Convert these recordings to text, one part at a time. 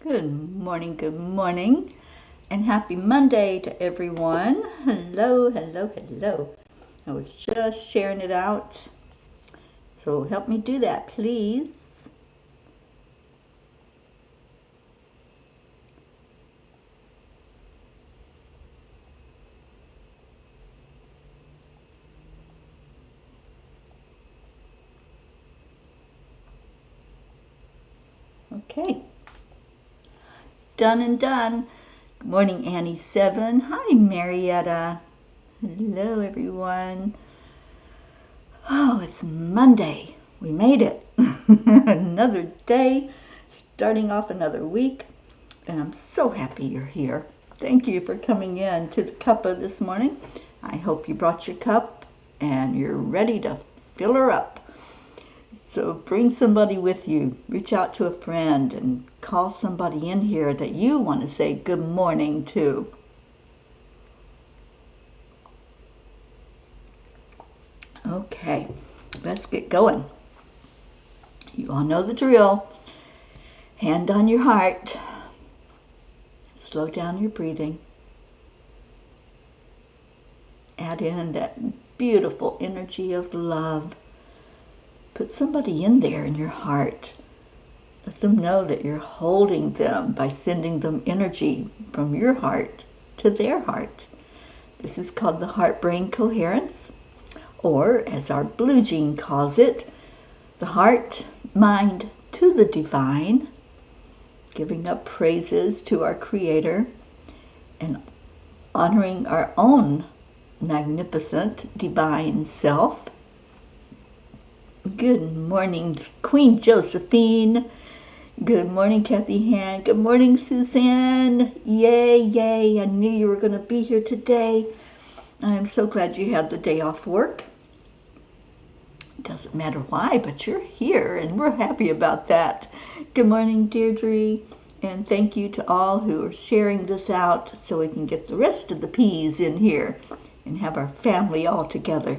Good morning, and happy Monday to everyone. Hello, hello, hello. I was just sharing it out, so help me do that, please. Okay, done and done. Good morning, Annie7. Hi, Marietta. Hello, everyone. Oh, it's Monday. We made it. Another day, starting off another week, and I'm so happy you're here. Thank you for coming in to the cuppa this morning. I hope you brought your cup and you're ready to fill her up. So bring somebody with you. Reach out to a friend and call somebody in here that you want to say good morning to. Okay, let's get going. You all know the drill. Hand on your heart. Slow down your breathing. Add in that beautiful energy of love. Put somebody in there in your heart. Let them know that you're holding them by sending them energy from your heart to their heart. This is called the heart-brain coherence, or as our Blue Gene calls it, the heart mind to the divine, giving up praises to our Creator and honoring our own magnificent divine self. Good morning, Queen Josephine. Good morning, Kathy Han. Good morning, Suzanne. Yay, yay. I knew you were going to be here today. I'm so glad you had the day off work. Doesn't matter why, but you're here, and we're happy about that. Good morning, Deirdre. And thank you to all who are sharing this out so we can get the rest of the peas in here and have our family all together.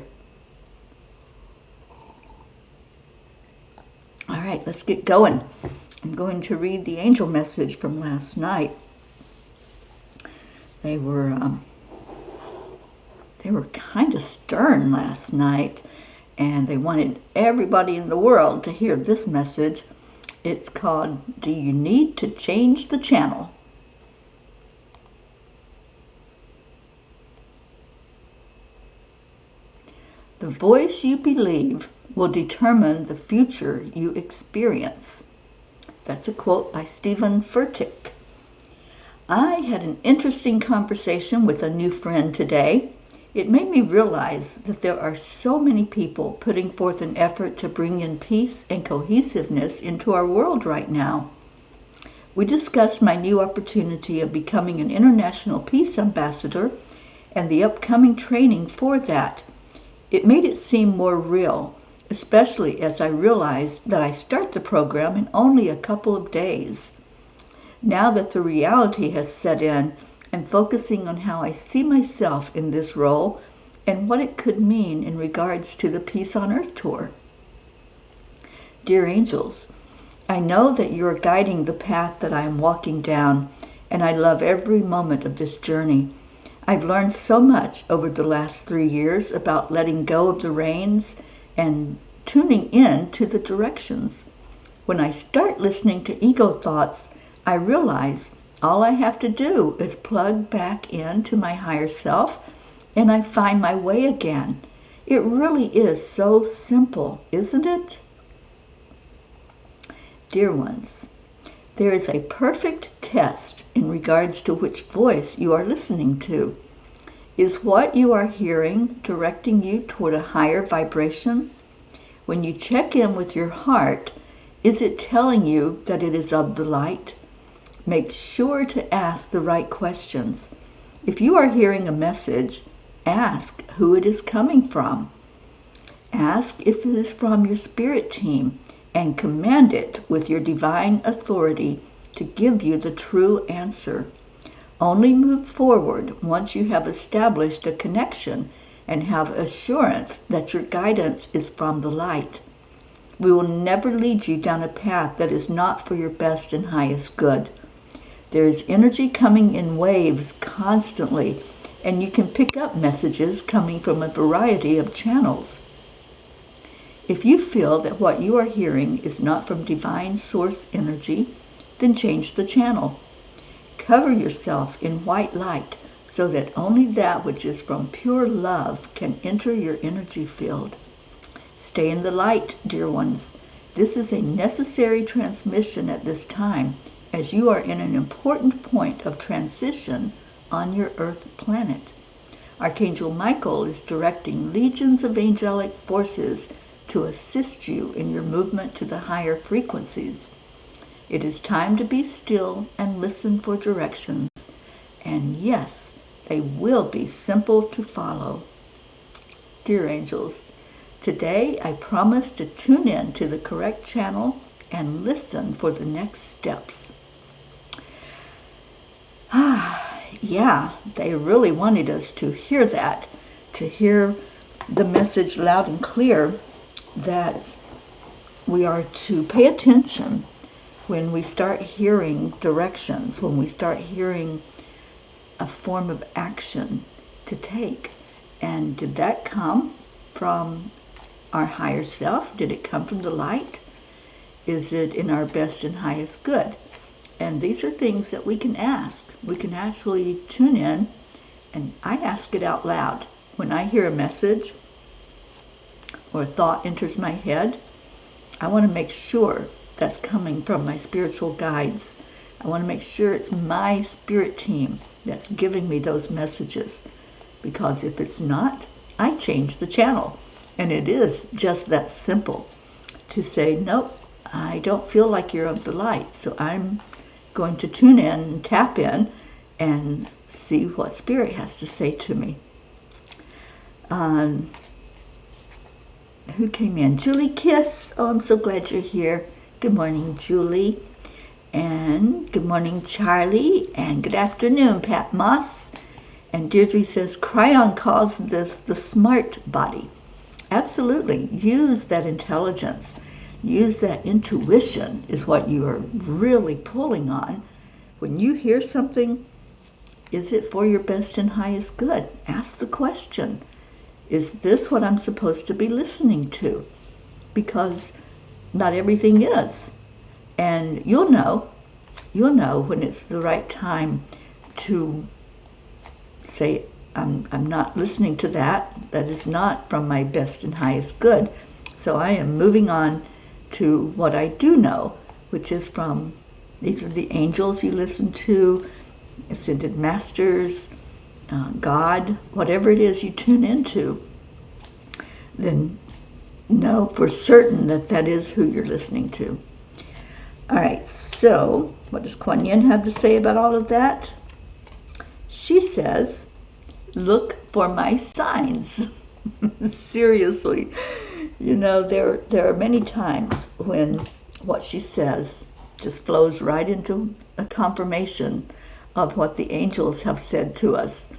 All right, let's get going. I'm going to read the angel message from last night. They were kind of stern last night, and they wanted everybody in the world to hear this message. It's called, Do You Need to Change the Channel? The voice you believe will determine the future you experience. That's a quote by Stephen Furtick. I had an interesting conversation with a new friend today. It made me realize that there are so many people putting forth an effort to bring in peace and cohesiveness into our world right now. We discussed my new opportunity of becoming an international peace ambassador and the upcoming training for that. It made it seem more real, especially as I realized that I start the program in only a couple of days. Now that the reality has set in, I'm focusing on how I see myself in this role and what it could mean in regards to the Peace on Earth tour. Dear angels, I know that you are guiding the path that I am walking down, and I love every moment of this journey. I've learned so much over the last 3 years about letting go of the reins and tuning in to the directions. When I start listening to ego thoughts, I realize all I have to do is plug back into my higher self and I find my way again. It really is so simple, isn't it? Dear ones, there is a perfect test in regards to which voice you are listening to. Is what you are hearing directing you toward a higher vibration? When you check in with your heart, is it telling you that it is of the light? Make sure to ask the right questions. If you are hearing a message, ask who it is coming from. Ask if it is from your spirit team and command it with your divine authority to give you the true answer. Only move forward once you have established a connection and have assurance that your guidance is from the light. We will never lead you down a path that is not for your best and highest good. There's energy coming in waves constantly, and you can pick up messages coming from a variety of channels. If you feel that what you are hearing is not from divine source energy, then change the channel. Cover yourself in white light so that only that which is from pure love can enter your energy field. Stay in the light, dear ones. This is a necessary transmission at this time, as you are in an important point of transition on your Earth planet. Archangel Michael is directing legions of angelic forces to assist you in your movement to the higher frequencies. It is time to be still and listen for directions, and yes, they will be simple to follow. Dear angels, today I promise to tune in to the correct channel and listen for the next steps. Yeah, they really wanted us to hear that, to hear the message loud and clear that we are to pay attention when we start hearing directions, when we start hearing a form of action to take. And did that come from our higher self? Did it come from the light? Is it in our best and highest good? And these are things that we can ask. We can actually tune in, and I ask it out loud. When I hear a message or a thought enters my head, I want to make sure that's coming from my spiritual guides. I want to make sure it's my spirit team that's giving me those messages. Because if it's not, I change the channel. And it is just that simple to say, nope, I don't feel like you're of the light. So I'm going to tune in and tap in and see what Spirit has to say to me. Who came in? Julie Kiss. Oh, I'm so glad you're here. Good morning, Julie. And good morning, Charlie. And good afternoon, Pat Moss. And Deirdre says, Cryon calls this the smart body. Absolutely. Use that intelligence. Use that intuition is what you are really pulling on. When you hear something, is it for your best and highest good? Ask the question. Is this what I'm supposed to be listening to? Because not everything is. And you'll know when it's the right time to say, I'm not listening to that. That is not from my best and highest good. So I am moving on to what I do know, which is from either the angels you listen to, ascended masters, God, whatever it is you tune into, then know for certain that that is who you're listening to. All right, so what does Kuan Yin have to say about all of that? She says, look for my signs. Seriously. You know, there are many times when what she says just flows right into a confirmation of what the angels have said to us.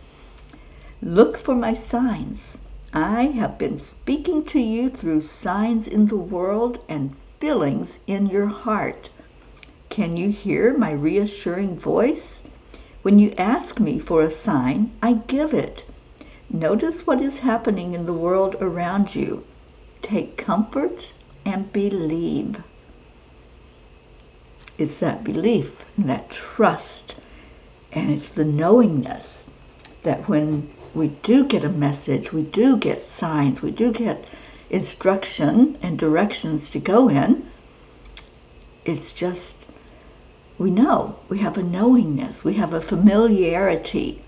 Look for my signs. I have been speaking to you through signs in the world and feelings in your heart. Can you hear my reassuring voice? When you ask me for a sign, I give it. Notice what is happening in the world around you. Take comfort and believe. It's that belief and that trust, and it's the knowingness that when we do get a message, we do get signs, we do get instruction and directions to go in, it's just, we know, we have a knowingness, we have a familiarity.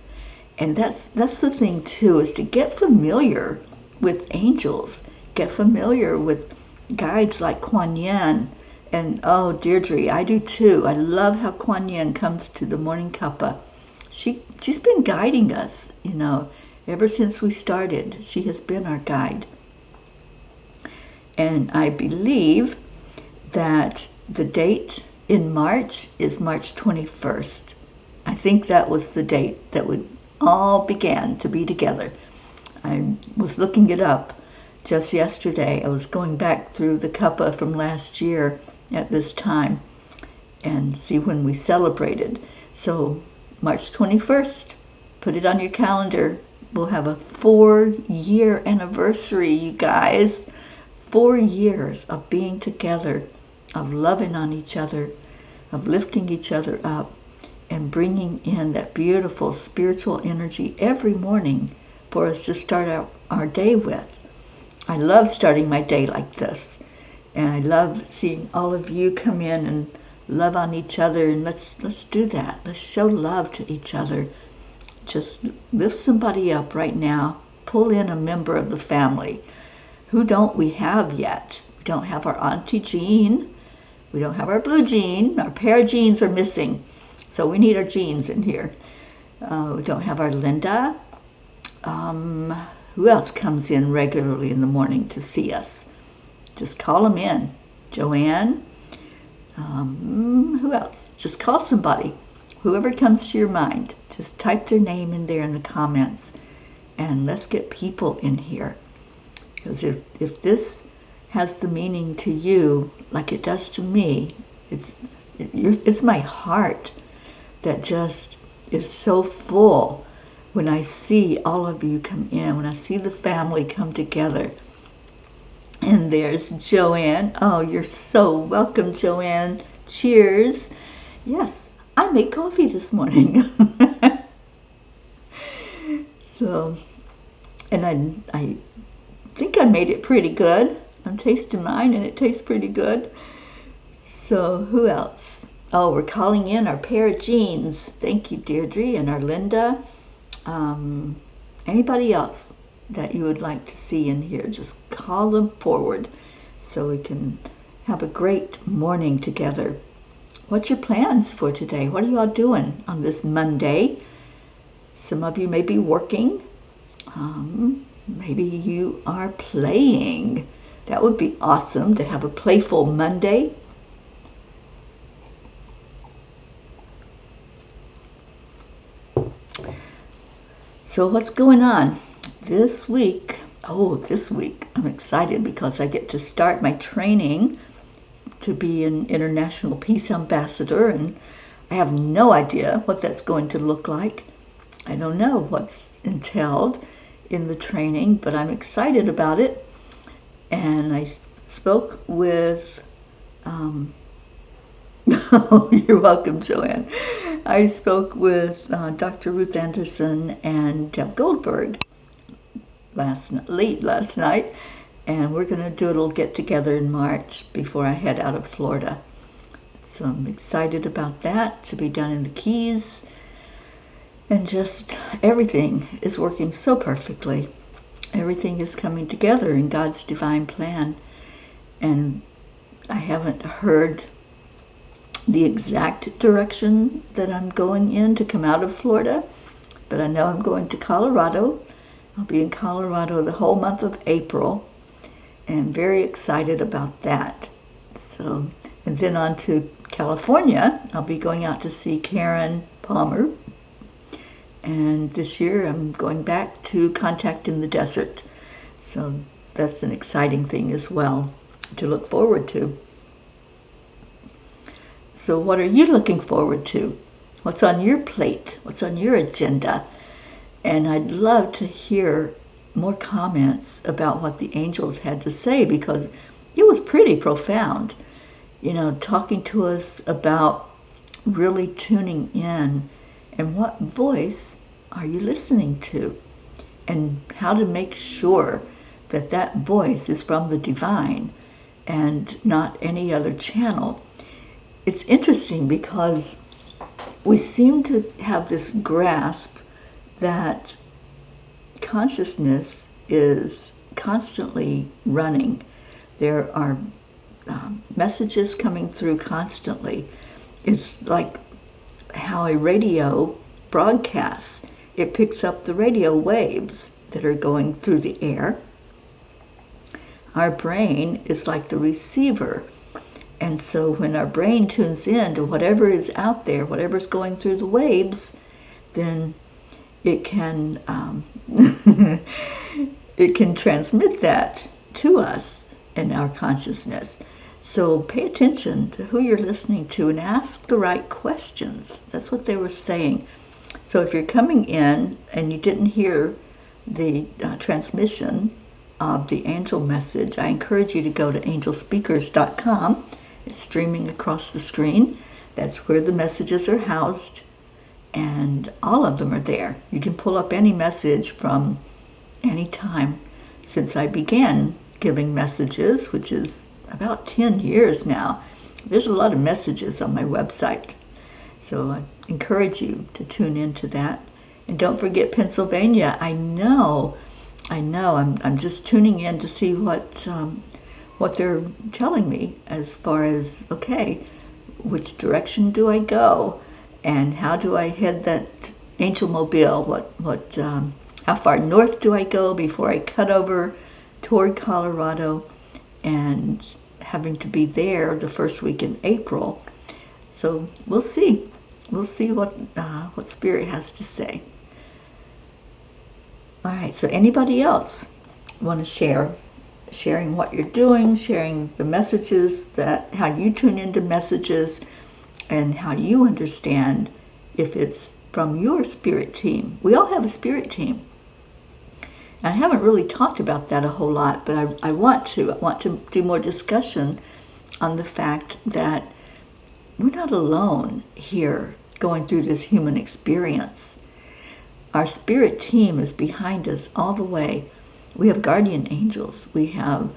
And that's the thing too, is to get familiar with angels, get familiar with guides like Kuan Yin. And oh, Deirdre, I do too. I love how Kuan Yin comes to the Morning Cuppa. She's been guiding us, you know, ever since we started. She has been our guide. And I believe that the date in March is March 21st. I think that was the date that we all began to be together. I was looking it up just yesterday. I was going back through the Cuppa from last year at this time and see when we celebrated. So March 21st, put it on your calendar. We'll have a 4-year anniversary, you guys. 4 years of being together, of loving on each other, of lifting each other up, and bringing in that beautiful spiritual energy every morning for us to start out our day with. I love starting my day like this, and I love seeing all of you come in and love on each other, and let's do that. Let's show love to each other. Just lift somebody up right now. Pull in a member of the family. Who don't we have yet? We don't have our Auntie Jean. We don't have our Blue Jean. Our pair of jeans are missing, so we need our jeans in here. We don't have our Linda. Who else comes in regularly in the morning to see us? Just call them in. Joanne. Who else? Just call somebody. Whoever comes to your mind. Just type their name in there in the comments. And let's get people in here. Because if this has the meaning to you like it does to me, it's my heart that just is so full when I see all of you come in, when I see the family come together. And there's Joanne. Oh, you're so welcome, Joanne. Cheers. Yes, I made coffee this morning. So, and I think I made it pretty good. I'm tasting mine and it tastes pretty good. So who else? Oh, we're calling in our pair of jeans. Thank you, Deirdre, and our Linda. Anybody else that you would like to see in here, just call them forward so we can have a great morning together. What's your plans for today? What are you all doing on this Monday? Some of you may be working. Maybe you are playing. That would be awesome to have a playful Monday. So what's going on this week? Oh, this week I'm excited because I get to start my training to be an international peace ambassador, and I have no idea what that's going to look like. I don't know what's entailed in the training, but I'm excited about it. And I spoke with oh, you're welcome, Joanne. I spoke with Dr. Ruth Anderson and Deb Goldberg late last night, and we're going to do a little get-together in March before I head out of Florida. So I'm excited about that, to be done in the Keys, and just everything is working so perfectly. Everything is coming together in God's divine plan, and I haven't heard the exact direction that I'm going in to come out of Florida, but I know I'm going to Colorado. I'll be in Colorado the whole month of April, and very excited about that. So, and then on to California. I'll be going out to see Karen Palmer, and this year I'm going back to Contact in the Desert. So that's an exciting thing as well to look forward to. So what are you looking forward to? What's on your plate? What's on your agenda? And I'd love to hear more comments about what the angels had to say, because it was pretty profound. You know, talking to us about really tuning in and what voice are you listening to, and how to make sure that that voice is from the divine and not any other channel. It's interesting because we seem to have this grasp that consciousness is constantly running. There are messages coming through constantly. It's like how a radio broadcasts. It picks up the radio waves that are going through the air. Our brain is like the receiver. And so when our brain tunes in to whatever is out there, whatever's going through the waves, then it can it can transmit that to us in our consciousness. So pay attention to who you're listening to and ask the right questions. That's what they were saying. So if you're coming in and you didn't hear the transmission of the angel message, I encourage you to go to angelspeakers.com. It's streaming across the screen. That's where the messages are housed, and all of them are there. You can pull up any message from any time since I began giving messages, which is about 10 years now. There's a lot of messages on my website, so I encourage you to tune into that. And don't forget Pennsylvania. I know. I'm just tuning in to see what they're telling me as far as, okay, which direction do I go, and how do I head that angel mobile? How far north do I go before I cut over toward Colorado, and having to be there the first week in April. So we'll see. We'll see what Spirit has to say. All right, so anybody else want to sharing what you're doing, sharing the messages, how you tune into messages, and how you understand if it's from your spirit team. We all have a spirit team. I haven't really talked about that a whole lot, but I want to do more discussion on the fact that we're not alone here going through this human experience. Our spirit team is behind us all the way. We have guardian angels. We have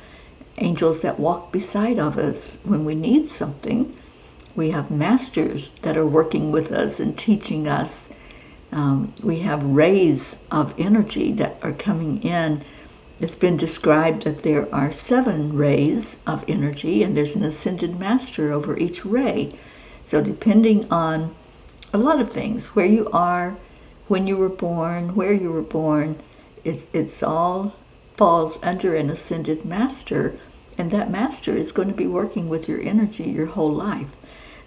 angels that walk beside of us when we need something. We have masters that are working with us and teaching us. We have rays of energy that are coming in. It's been described that there are 7 rays of energy, and there's an ascended master over each ray. So depending on a lot of things, where you are, when you were born, where you were born, it's all falls under an ascended master, and that master is going to be working with your energy your whole life.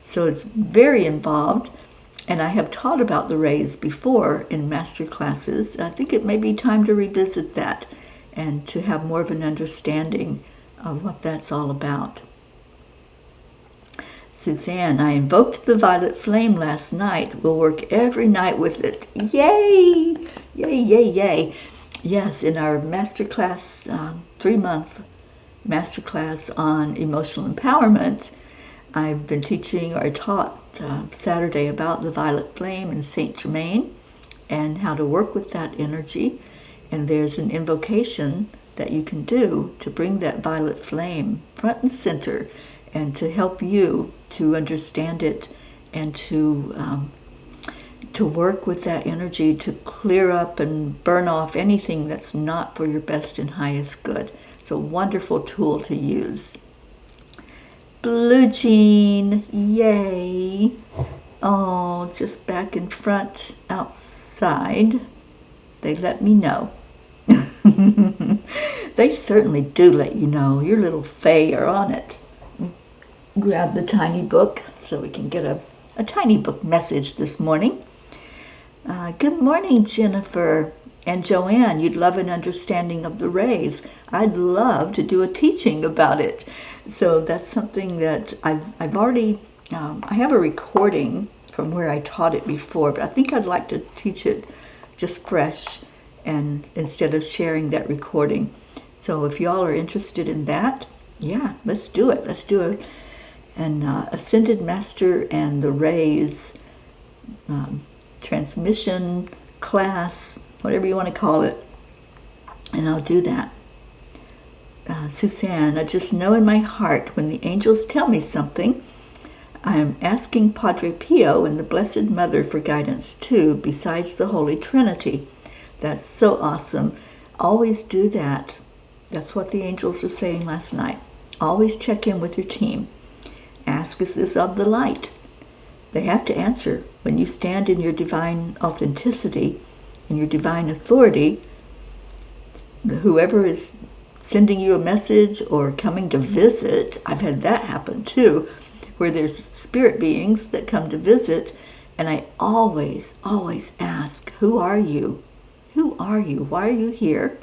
So it's very involved. And I have taught about the rays before in master classes. I think it may be time to revisit that and to have more of an understanding of what that's all about. Suzanne, I invoked the violet flame last night. We'll work every night with it. Yay! Yay, yay, yay. Yes, in our master class, 3-month master class on emotional empowerment, I've been teaching or taught Saturday about the violet flame and Saint Germain and how to work with that energy. And there's an invocation that you can do to bring that violet flame front and center and to help you to understand it and to work with that energy to clear up and burn off anything that's not for your best and highest good. It's a wonderful tool to use. Blue Jean, yay. Oh, just back in front outside. They let me know. They certainly do let you know. Your little fae are on it. Grab the tiny book so we can get a tiny book message this morning. Good morning, Jennifer. And Joanne, you'd love an understanding of the rays. I'd love to do a teaching about it. So that's something that I've already, I have a recording from where I taught it before, but I think I'd like to teach it just fresh and instead of sharing that recording. So if y'all are interested in that, yeah, let's do it. Let's do an Ascended Master and the Rays transmission class, whatever you want to call it, and I'll do that. Suzanne, I just know in my heart when the angels tell me something, I am asking Padre Pio and the Blessed Mother for guidance too, besides the Holy Trinity. That's so awesome. Always do that. That's what the angels were saying last night. Always check in with your team. Ask, is this of the light? They have to answer. When you stand in your divine authenticity, in your divine authority, whoever is sending you a message or coming to visit, I've had that happen too, where there's spirit beings that come to visit, and I always ask, who are you? Who are you? Why are you here?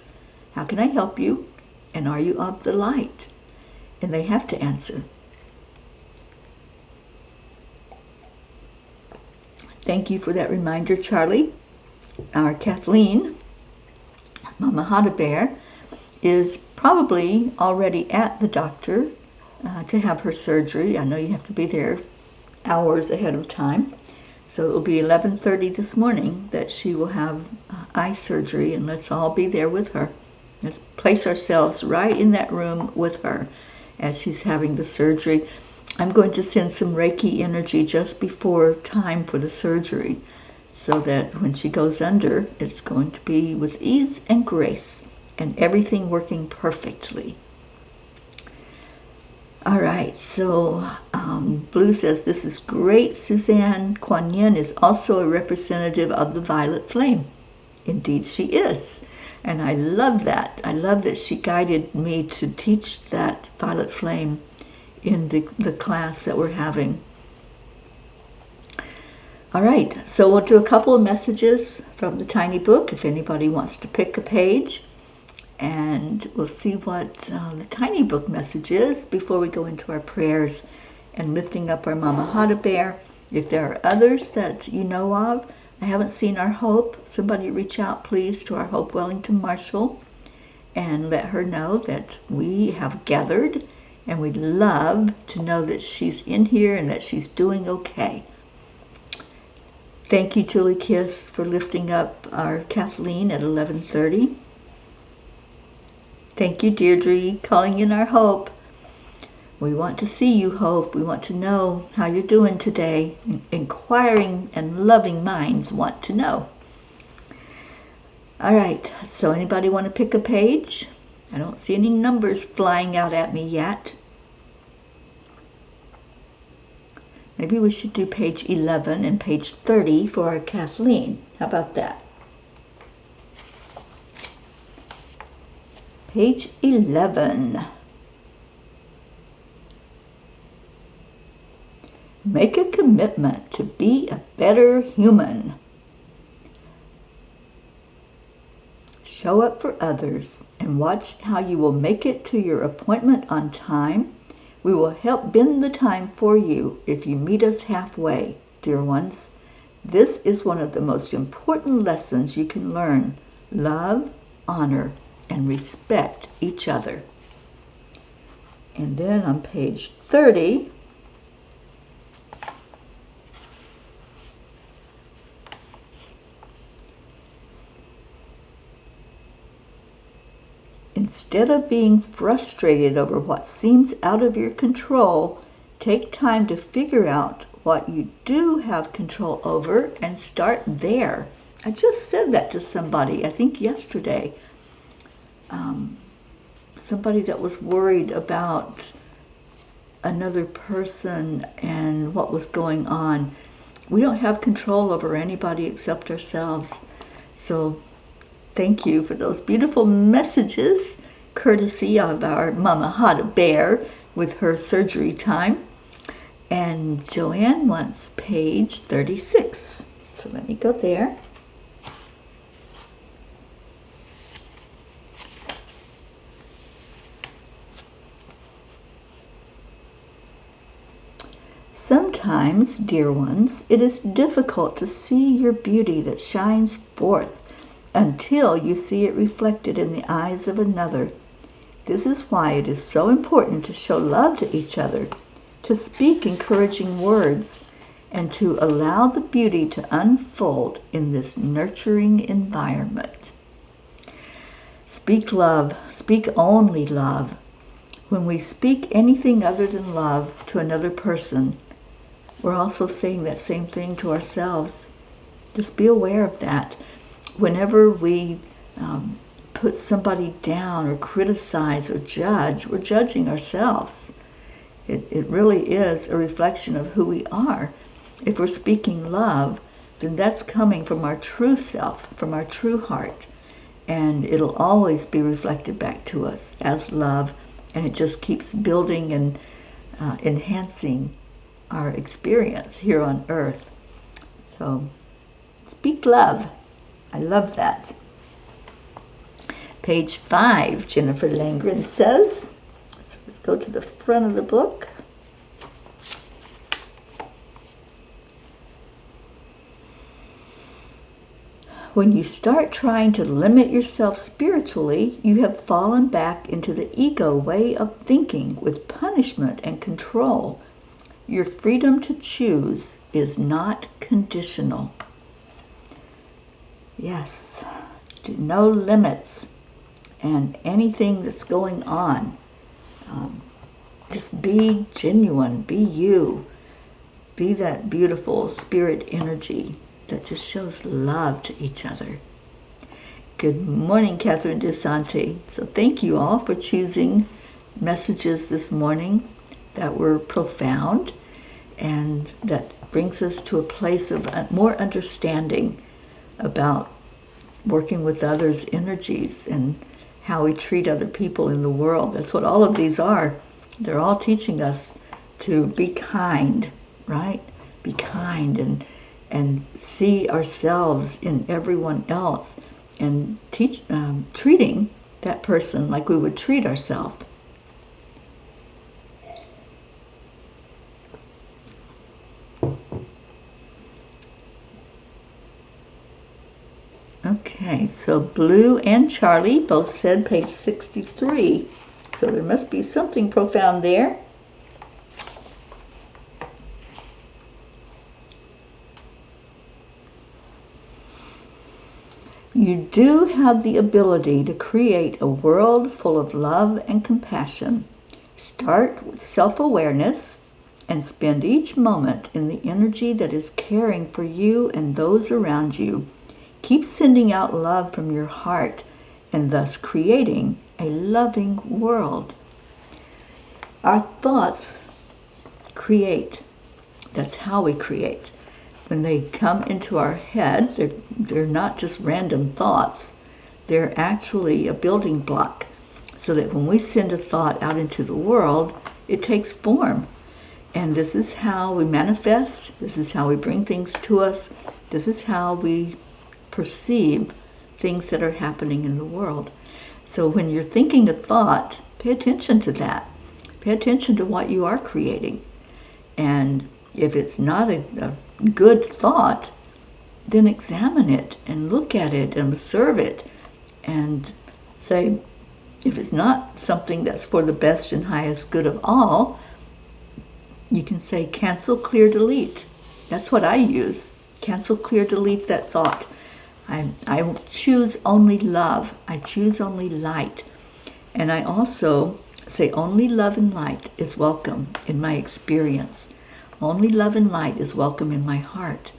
How can I help you? And are you of the light? And they have to answer. Thank you for that reminder, Charlie. Our Kathleen, Mama Hada Bear, is probably already at the doctor to have her surgery. I know you have to be there hours ahead of time. So it will be 11:30 this morning that she will have eye surgery, and let's all be there with her. Let's place ourselves right in that room with her as she's having the surgery. I'm going to send some Reiki energy just before time for the surgery so that when she goes under, it's going to be with ease and grace and everything working perfectly. All right, so Blue says, this is great. Suzanne Kuan Yin is also a representative of the violet flame. Indeed, she is. And I love that. I love that she guided me to teach that violet flame in the class that we're having. All right, so we'll do a couple of messages from the tiny book if anybody wants to pick a page. And we'll see what the tiny book message is before we go into our prayers and lifting up our Mama Hada Bear. If there are others that you know of, I haven't seen our Hope. Somebody reach out, please, to our Hope Wellington Marshall and let her know that we have gathered, and we'd love to know that she's in here and that she's doing okay. Thank you, Julie Kiss, for lifting up our Kathleen at 11:30. Thank you, Deirdre, calling in our Hope. We want to see you, Hope. We want to know how you're doing today. Inquiring and loving minds want to know. All right, so anybody want to pick a page? I don't see any numbers flying out at me yet. Maybe we should do page 11 and page 30 for our Kathleen. How about that? Page 11. Make a commitment to be a better human. Show up for others and watch how you will make it to your appointment on time. We will help bend the time for you if you meet us halfway, dear ones. This is one of the most important lessons you can learn. Love, honor, and respect each other. And then on page 30, instead of being frustrated over what seems out of your control, take time to figure out what you do have control over and start there. I just said that to somebody, I think yesterday. Somebody that was worried about another person and what was going on. We don't have control over anybody except ourselves. So thank you for those beautiful messages, courtesy of our Mama Hada Bear with her surgery time. And Joanne wants page 36. So let me go there. Sometimes, dear ones, it is difficult to see your beauty that shines forth until you see it reflected in the eyes of another. This is why it is so important to show love to each other, to speak encouraging words, and to allow the beauty to unfold in this nurturing environment. Speak love, speak only love. When we speak anything other than love to another person, we're also saying that same thing to ourselves. Just be aware of that. Whenever we put somebody down or criticize or judge, we're judging ourselves. It really is a reflection of who we are. If we're speaking love, then that's coming from our true self, from our true heart. And it'll always be reflected back to us as love. And it just keeps building and enhancing our experience here on earth. So speak love. I love that. Page 5, Jennifer Langren says. So let's go to the front of the book. When you start trying to limit yourself spiritually, you have fallen back into the ego way of thinking with punishment and control. Your freedom to choose is not conditional. Yes, no limits and anything that's going on. Just be genuine, be you, be that beautiful spirit energy that just shows love to each other. Good morning, Catherine DeSante. So thank you all for choosing messages this morning that were profound and that brings us to a place of more understanding about working with others' energies and how we treat other people in the world. That's what all of these are. They're all teaching us to be kind, right? Be kind and see ourselves in everyone else and treating that person like we would treat ourselves. Okay, so Blue and Charlie both said page 63. So there must be something profound there. You do have the ability to create a world full of love and compassion. Start with self-awareness and spend each moment in the energy that is caring for you and those around you. Keep sending out love from your heart and thus creating a loving world. Our thoughts create. That's how we create. When they come into our head, they're not just random thoughts. They're actually a building block so that when we send a thought out into the world, it takes form. And this is how we manifest. This is how we bring things to us. This is how we perceive things that are happening in the world. So when you're thinking a thought, pay attention to that. Pay attention to what you are creating. And if it's not a good thought, then examine it and look at it and observe it and say, if it's not something that's for the best and highest good of all, you can say cancel, clear, delete. That's what I use. Cancel, clear, delete that thought. I choose only love. I choose only light. And I also say only love and light is welcome in my experience. Only love and light is welcome in my heart.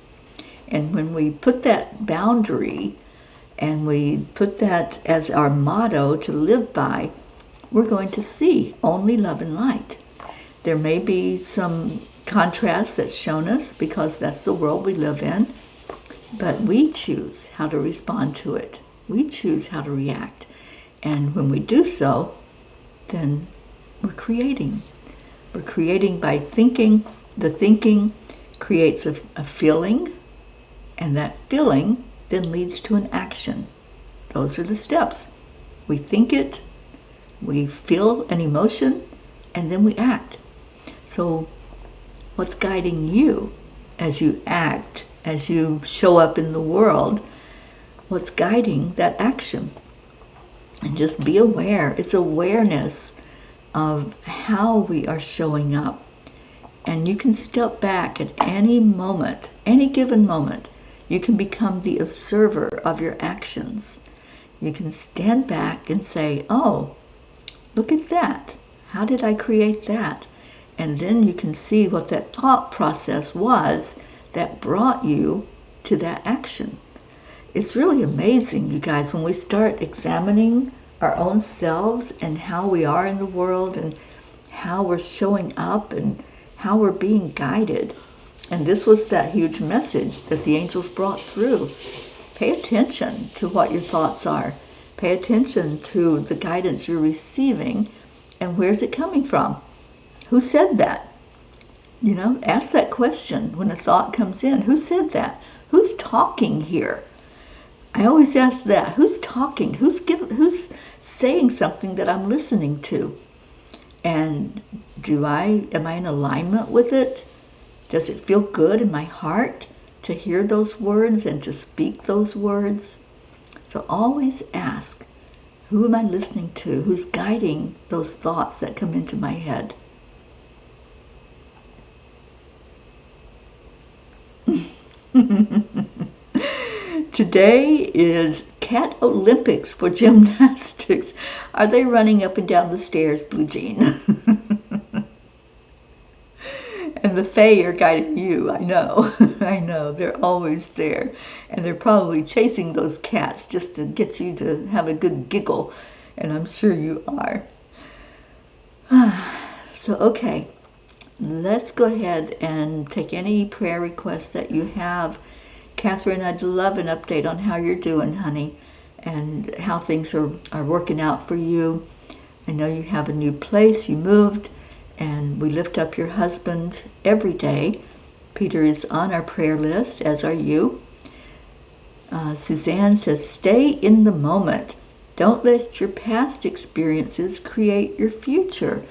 And when we put that boundary and we put that as our motto to live by, we're going to see only love and light. There may be some contrast that's shown us because that's the world we live in, but we choose how to respond to it. We choose how to react. And when we do so, then we're creating. We're creating by thinking. The thinking creates a feeling, and that feeling then leads to an action. Those are the steps. We think it, we feel an emotion, and then we act. So what's guiding you as you act, as you show up in the world? What's guiding that action? And just be aware. It's awareness of how we are showing up. And you can step back at any moment, any given moment. You can become the observer of your actions. You can stand back and say, oh, look at that. How did I create that? And then you can see what that thought process was that brought you to that action. It's really amazing, you guys, when we start examining our own selves and how we are in the world and how we're showing up and how we're being guided. And this was that huge message that the angels brought through. Pay attention to what your thoughts are. Pay attention to the guidance you're receiving and where's it coming from? Who said that? You know, ask that question when a thought comes in. Who said that? Who's talking here? I always ask that. Who's talking? Who's saying something that I'm listening to? And am I in alignment with it? Does it feel good in my heart? to hear those words and to speak those words. So always ask, who am I listening to? Who's guiding those thoughts that come into my head? Today is Cat Olympics for gymnastics. Are they running up and down the stairs, Blue Jean? And the Fae are guiding you, I know. I know, they're always there. And they're probably chasing those cats just to get you to have a good giggle. And I'm sure you are. So, okay, let's go ahead and take any prayer requests that you have. Catherine, I'd love an update on how you're doing, honey, and how things are working out for you. I know you have a new place, you moved, and we lift up your husband every day. Peter is on our prayer list, as are you. Suzanne says, stay in the moment. Don't let your past experiences create your future.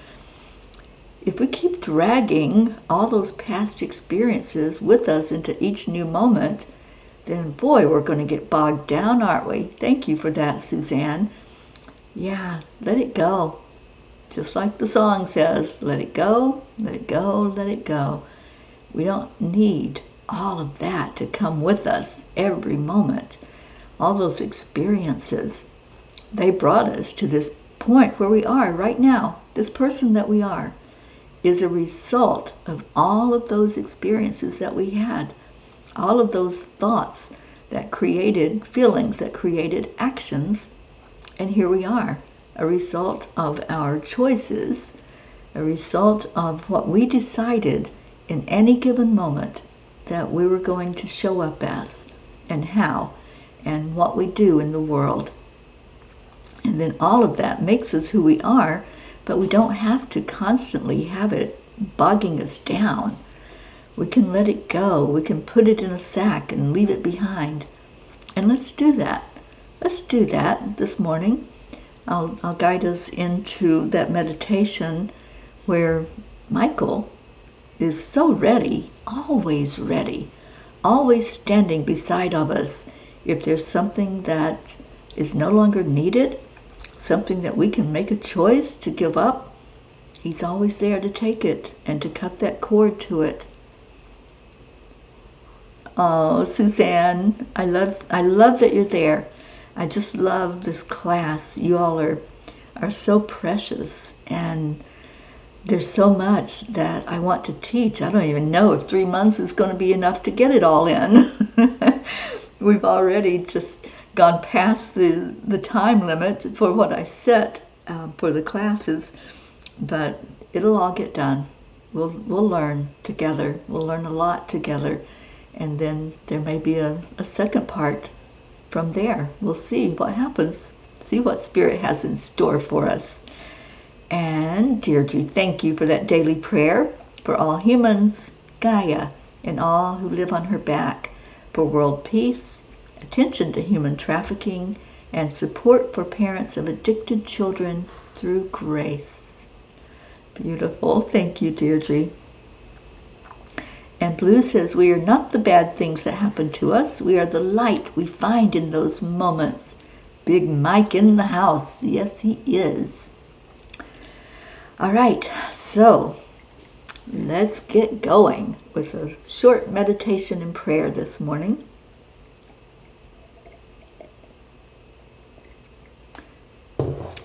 If we keep dragging all those past experiences with us into each new moment, then boy, we're going to get bogged down, aren't we? Thank you for that, Suzanne. Yeah, let it go. Just like the song says, let it go, let it go, let it go. We don't need all of that to come with us every moment. All those experiences, they brought us to this point where we are right now. This person that we are is a result of all of those experiences that we had. All of those thoughts that created feelings, that created actions. And here we are, a result of our choices, a result of what we decided in any given moment that we were going to show up as, and how, and what we do in the world. And then all of that makes us who we are, but we don't have to constantly have it bogging us down. We can let it go. We can put it in a sack and leave it behind. And let's do that. Let's do that this morning. I'll guide us into that meditation where Michael is so ready, always standing beside of us. If there's something that is no longer needed, something that we can make a choice to give up, he's always there to take it and to cut that cord to it. Oh, Suzanne, I love that you're there. I just love this class. You all are so precious, and there's so much that I want to teach. I don't even know if 3 months is going to be enough to get it all in. We've already just gone past the time limit for what I set for the classes, but it'll all get done. We'll learn together. We'll learn a lot together. And then there may be a second part from there. We'll see what happens. See what Spirit has in store for us. And Deirdre, thank you for that daily prayer for all humans, Gaia, and all who live on her back, for world peace, attention to human trafficking, and support for parents of addicted children through grace. Beautiful. Thank you, Deirdre. And Blue says, we are not the bad things that happen to us. We are the light we find in those moments. Big Mike in the house. Yes, he is. All right, so let's get going with a short meditation and prayer this morning.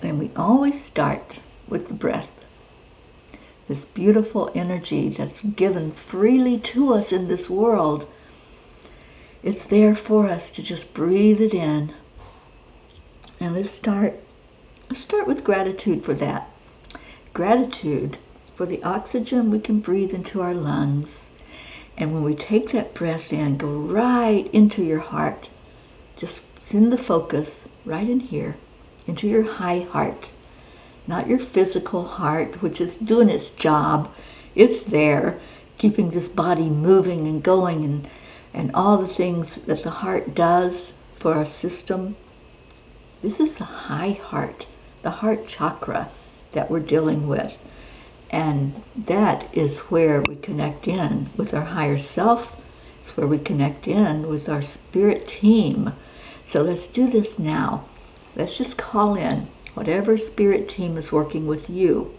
And we always start with the breath. This beautiful energy that's given freely to us in this world. It's there for us to just breathe it in. And let's start with gratitude for that. Gratitude for the oxygen we can breathe into our lungs. And when we take that breath in, go right into your heart. Just send the focus right in here, into your high heart. Not your physical heart, which is doing its job. It's there, keeping this body moving and going, and all the things that the heart does for our system. This is the high heart, the heart chakra that we're dealing with. And that is where we connect in with our higher self It's where we connect in with our spirit team. So let's do this now. Let's just call in whatever spirit team is working with you.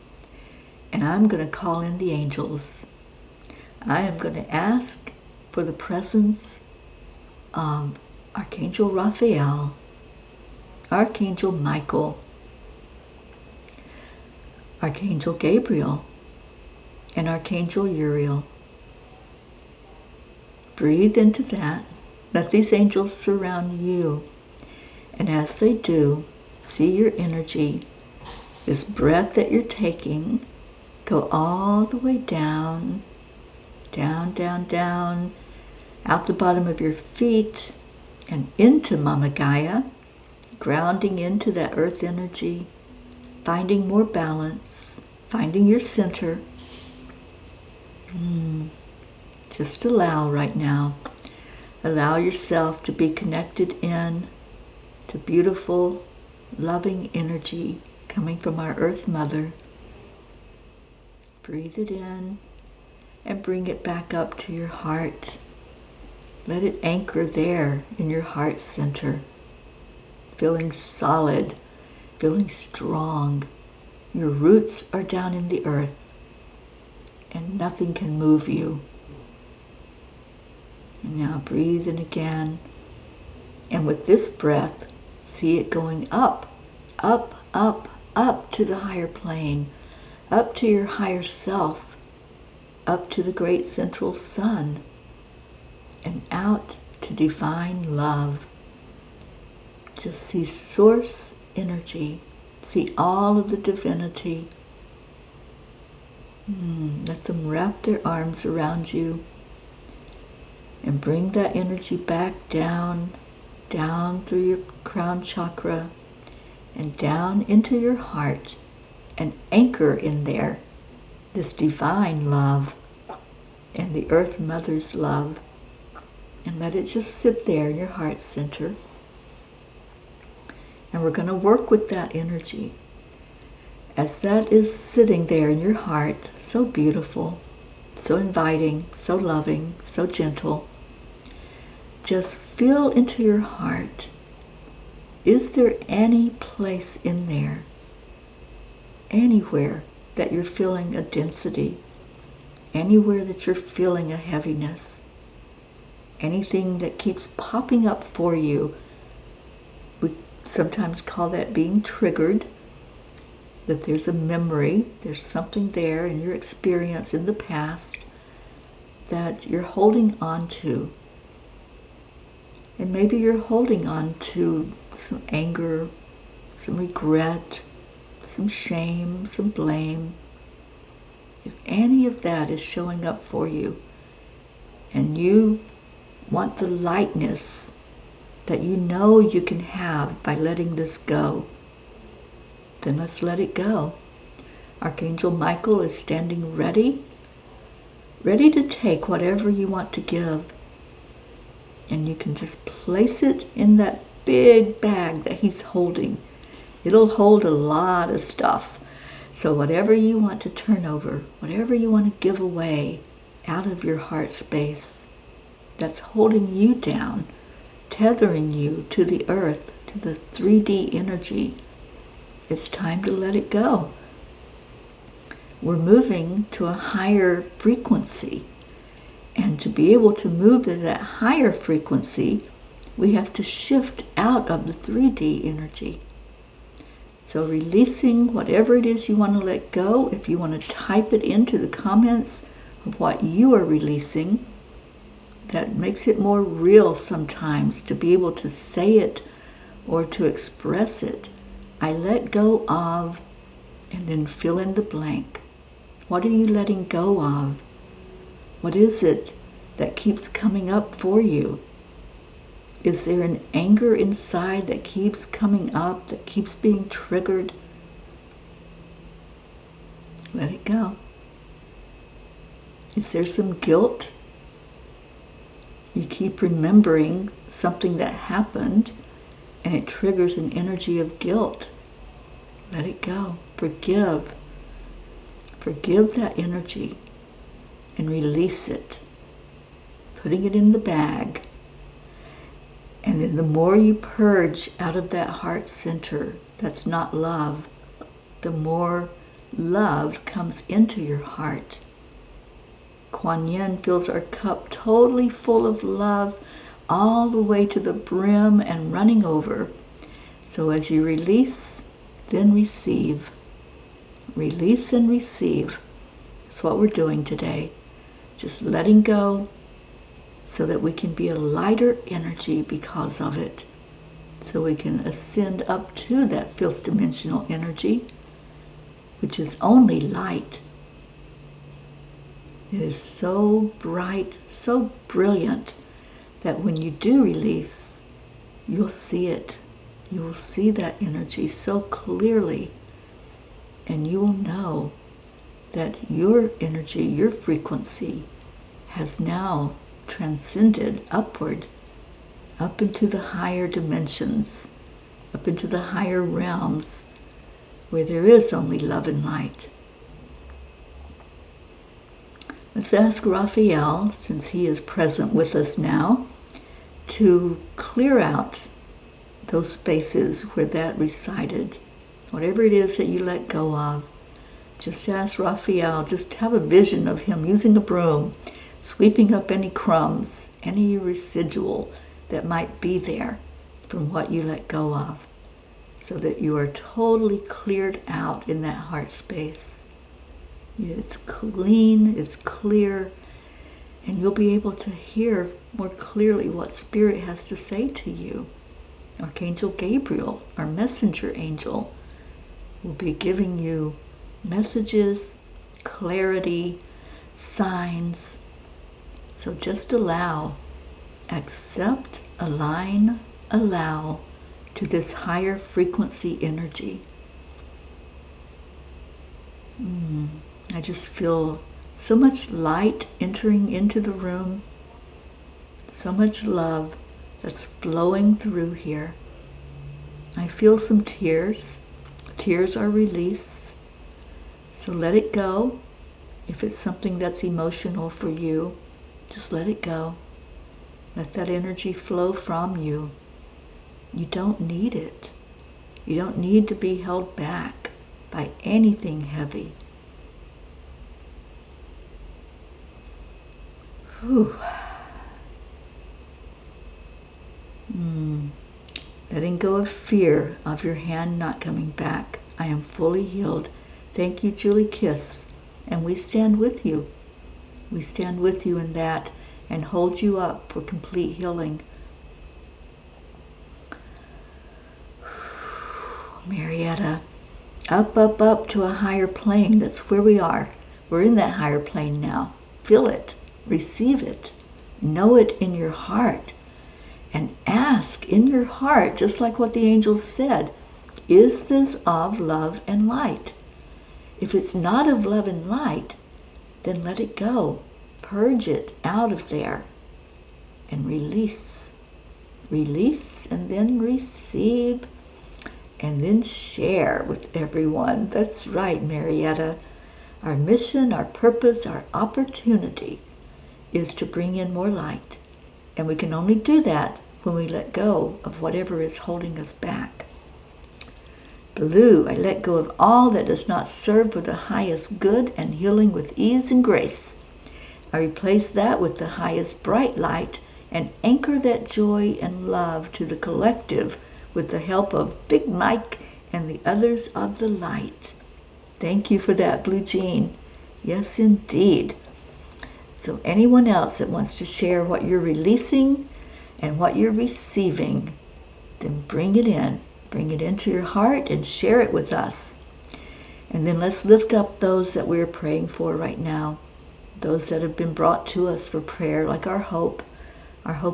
And I'm going to call in the angels. I am going to ask for the presence of Archangel Raphael, Archangel Michael, Archangel Gabriel, and Archangel Uriel. Breathe into that. Let these angels surround you. And as they do, see your energy, this breath that you're taking, go all the way down, down, down, down, out the bottom of your feet and into Mama Gaia, grounding into that earth energy, finding more balance, finding your center. Just allow right now. Allow yourself to be connected in to beautiful, loving energy coming from our Earth Mother. Breathe it in and bring it back up to your heart. Let it anchor there in your heart center, feeling solid, feeling strong. Your roots are down in the earth and nothing can move you. And now breathe in again. And with this breath, see it going up, up, up, up to the higher plane, up to your higher self, up to the great central sun, and out to divine love. Just see source energy. See all of the divinity. Let them wrap their arms around you and bring that energy back down, down through your crown chakra and down into your heart, and anchor in there this divine love and the Earth Mother's love, and let it just sit there in your heart center. And we're going to work with that energy. As that is sitting there in your heart, so beautiful, so inviting, so loving, so gentle, just feel into your heart. Is there any place in there, anywhere that you're feeling a density, anywhere that you're feeling a heaviness, anything that keeps popping up for you? We sometimes call that being triggered, that there's a memory, there's something there in your experience in the past that you're holding on to. And maybe you're holding on to some anger, some regret, some shame, some blame. If any of that is showing up for you, and you want the lightness that you know you can have by letting this go, then let's let it go. Archangel Michael is standing ready to take whatever you want to give. And you can just place it in that big bag that he's holding. It'll hold a lot of stuff. So whatever you want to turn over, whatever you want to give away out of your heart space, that's holding you down, tethering you to the earth, to the 3D energy, it's time to let it go. We're moving to a higher frequency. And to be able to move to that higher frequency, we have to shift out of the 3D energy. So releasing whatever it is you want to let go, if you want to type it into the comments of what you are releasing, that makes it more real sometimes to be able to say it or to express it. I let go of, and then fill in the blank. What are you letting go of? What is it that keeps coming up for you? Is there an anger inside that keeps coming up, that keeps being triggered? Let it go. Is there some guilt? You keep remembering something that happened and it triggers an energy of guilt. Let it go. Forgive. Forgive that energy and release it. putting it in the bag. And then the more you purge out of that heart center that's not love, the more love comes into your heart. Kuan Yin fills our cup totally full of love all the way to the brim and running over. So as you release, then receive. Release and receive. That's what we're doing today. Just letting go so that we can be a lighter energy because of it. So we can ascend up to that fifth dimensional energy, which is only light. It is so bright, so brilliant, that when you do release, you'll see it. You will see that energy so clearly, and you will know that your energy, your frequency, has now transcended upward, up into the higher dimensions, up into the higher realms, where there is only love and light. Let's ask Raphael, since he is present with us now, to clear out those spaces where that resided. Whatever it is that you let go of, just ask Raphael, just have a vision of him using a broom, sweeping up any crumbs, any residual that might be there from what you let go of, so that you are totally cleared out in that heart space. It's clean, it's clear, and you'll be able to hear more clearly what Spirit has to say to you. Archangel Gabriel, our messenger angel, will be giving you messages, clarity, signs. So just allow, accept, align, allow to this higher frequency energy. I just feel so much light entering into the room, so much love that's flowing through here. I feel some tears. Tears are release. So let it go. If it's something that's emotional for you, just let it go. Let that energy flow from you. You don't need it. You don't need to be held back by anything heavy. Whew. Letting go of fear of your hand not coming back. I am fully healed. Thank you, Julie Kiss. And we stand with you. We stand with you in that and hold you up for complete healing. Marietta, up, up, up to a higher plane. That's where we are. We're in that higher plane now. Feel it. Receive it. Know it in your heart. And ask in your heart, just like what the angels said, is this of love and light? If it's not of love and light, then let it go. Purge it out of there and release. Release and then receive and then share with everyone. That's right, Marietta. Our mission, our purpose, our opportunity is to bring in more light. And we can only do that when we let go of whatever is holding us back. Blue, I let go of all that does not serve for the highest good and healing with ease and grace. I replace that with the highest bright light and anchor that joy and love to the collective with the help of Big Mike and the others of the light. Thank you for that, Blue Jean. Yes, indeed. So anyone else that wants to share what you're releasing and what you're receiving, then bring it in. Bring it into your heart and share it with us. And then let's lift up those that we're praying for right now. Those that have been brought to us for prayer, like our Hope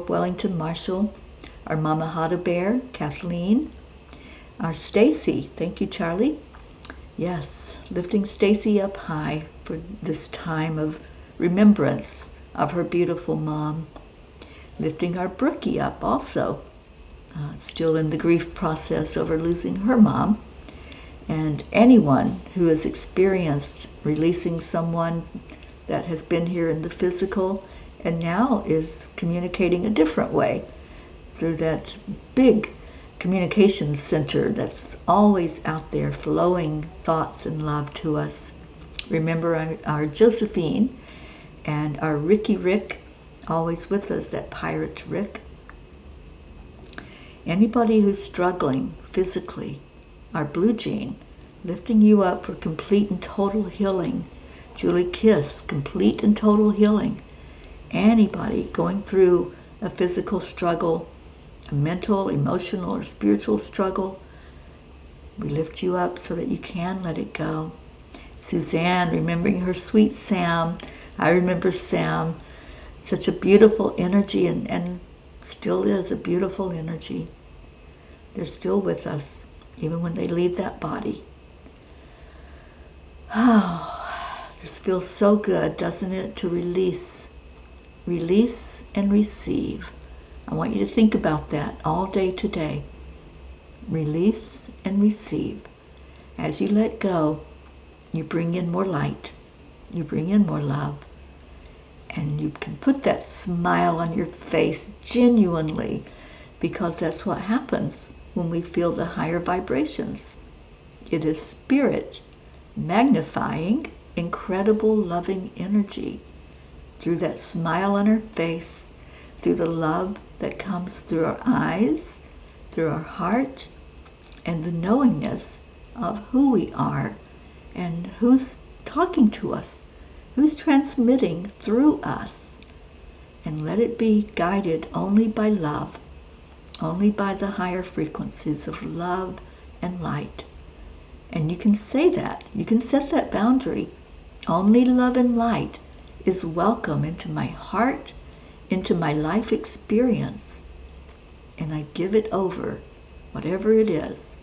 Wellington Marshall, our Mama Hada Bear, Kathleen, our Stacy. Thank you, Charlie. Yes, lifting Stacy up high for this time of remembrance of her beautiful mom. Lifting our Brookie up also, still in the grief process over losing her mom. And anyone who has experienced releasing someone that has been here in the physical and now is communicating a different way through that big communications center that's always out there flowing thoughts and love to us. Remember our Josephine and our Rick, always with us, that pirate Rick. Anybody who's struggling physically, our Blue Jean, lifting you up for complete and total healing. Julie Kiss, complete and total healing. Anybody going through a physical struggle, a mental, emotional, or spiritual struggle, we lift you up so that you can let it go. Suzanne, remembering her sweet Sam. I remember Sam, such a beautiful energy, and still is a beautiful energy. They're still with us, even when they leave that body. Oh, this feels so good, doesn't it, to release. Release and receive. I want you to think about that all day today. Release and receive. As you let go, you bring in more light. You bring in more love. And you can put that smile on your face genuinely, because that's what happens when we feel the higher vibrations. It is spirit magnifying incredible loving energy through that smile on our face, through the love that comes through our eyes, through our heart, and the knowingness of who we are and who's talking to us, who's transmitting through us. And let it be guided only by love, only by the higher frequencies of love and light. And you can say that. You can set that boundary. Only love and light is welcome into my heart, into my life experience. And I give it over, whatever it is.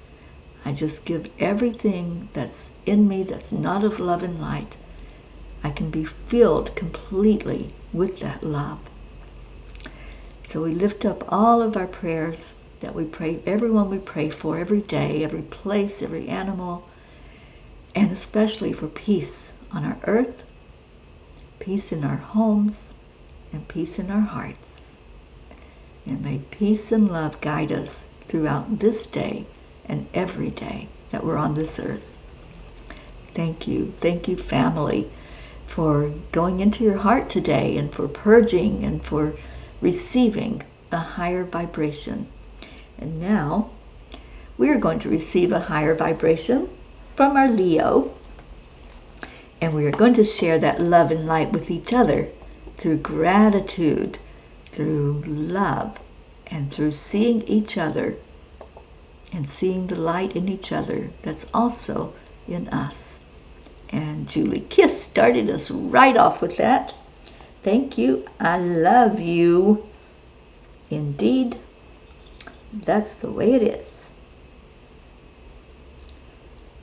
I just give everything that's in me that's not of love and light. I can be filled completely with that love. So we lift up all of our prayers that we pray, everyone we pray for every day, every place, every animal, and especially for peace on our earth, peace in our homes, and peace in our hearts. And may peace and love guide us throughout this day and every day that we're on this earth. Thank you, family, for going into your heart today and for purging and for receiving a higher vibration. And now we are going to receive a higher vibration from our Leo, and we are going to share that love and light with each other through gratitude, through love, and through seeing each other and seeing the light in each other that's also in us. And Julie Kiss started us right off with that. Thank you. I love you. Indeed, that's the way it is.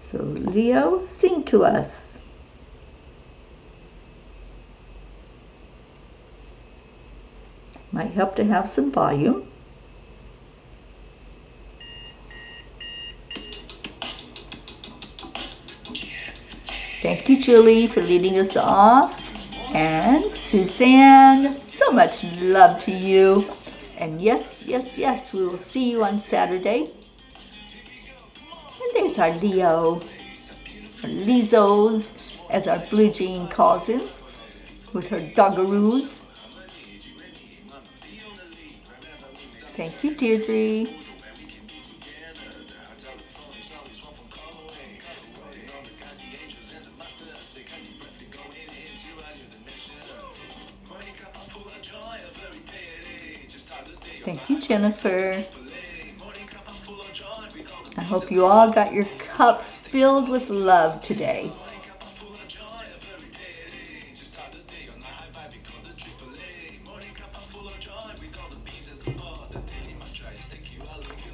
So Leo, sing to us. Might help to have some volume. Thank you, Julie, for leading us off. And Suzanne, so much love to you. And yes, we will see you on Saturday. And there's our Leo, or Lizos, as our Blue Jean calls him, with her doggaroos. Thank you, Deirdre. Thank you, Jennifer. I hope you all got your cup filled with love today.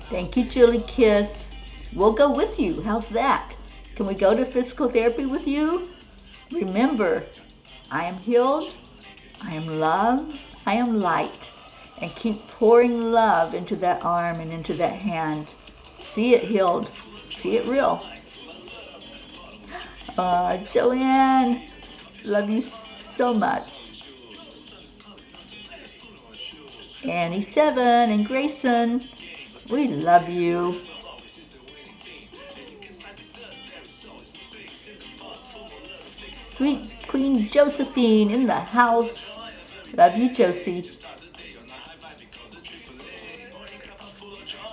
Thank you, Julie Kiss. We'll go with you. How's that? Can we go to physical therapy with you? Remember, I am healed, I am love, I am light. And keep pouring love into that arm and into that hand. See it healed. See it real. Joanne, love you so much. Annie 7 and Grayson, we love you. Sweet Queen Josephine in the house. Love you, Josie.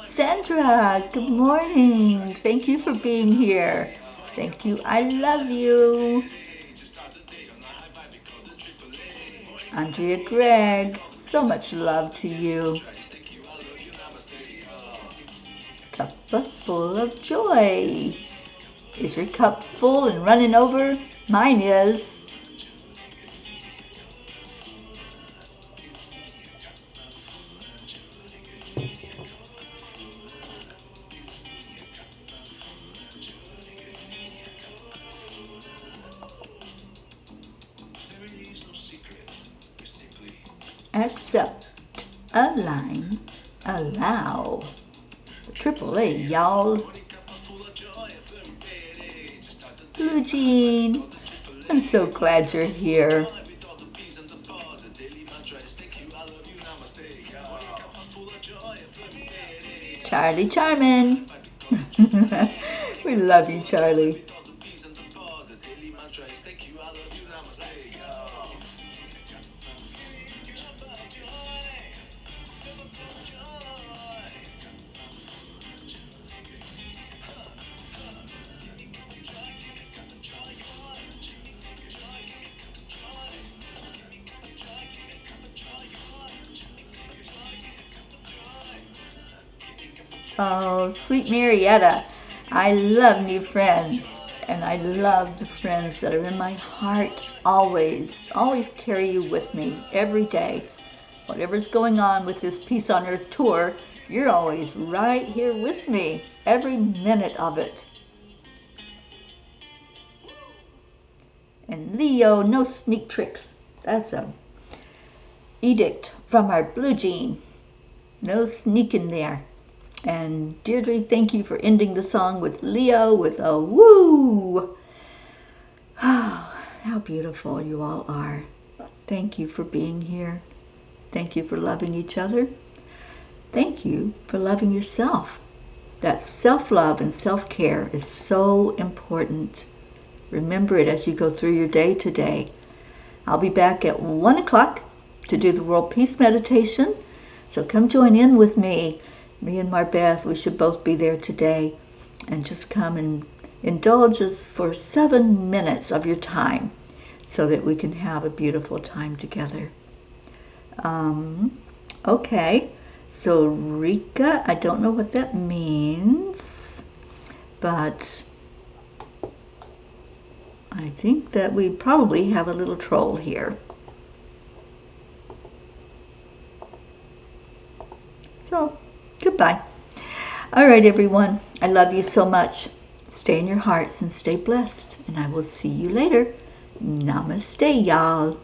Sandra, good morning. Thank you for being here. Thank you. I love you. Andrea Gregg, so much love to you. Cuppa full of joy. Is your cup full and running over? Mine is. Accept, align, allow. AAA, y'all. Blue Jean, I'm so glad you're here. Charlie Charmin. We love you, Charlie. Oh, sweet Marietta, I love new friends, and I love the friends that are in my heart always. Always carry you with me every day. Whatever's going on with this Peace on Earth tour, you're always right here with me, every minute of it. And Leo, no sneak tricks. That's a edict from our Blue Jean. No sneaking there. And Deirdre, thank you for ending the song with Leo with a woo. Oh, how beautiful you all are. Thank you for being here. Thank you for loving each other. Thank you for loving yourself. That self-love and self-care is so important. Remember it as you go through your day today. I'll be back at 1 o'clock to do the World Peace Meditation. So come join in with me. Me and Marbeth, we should both be there today. And just come and indulge us for 7 minutes of your time so that we can have a beautiful time together. Okay, so Rika, I don't know what that means, but I think that we probably have a little troll here. So, goodbye. All right, everyone. I love you so much. Stay in your hearts and stay blessed. And I will see you later. Namaste, y'all.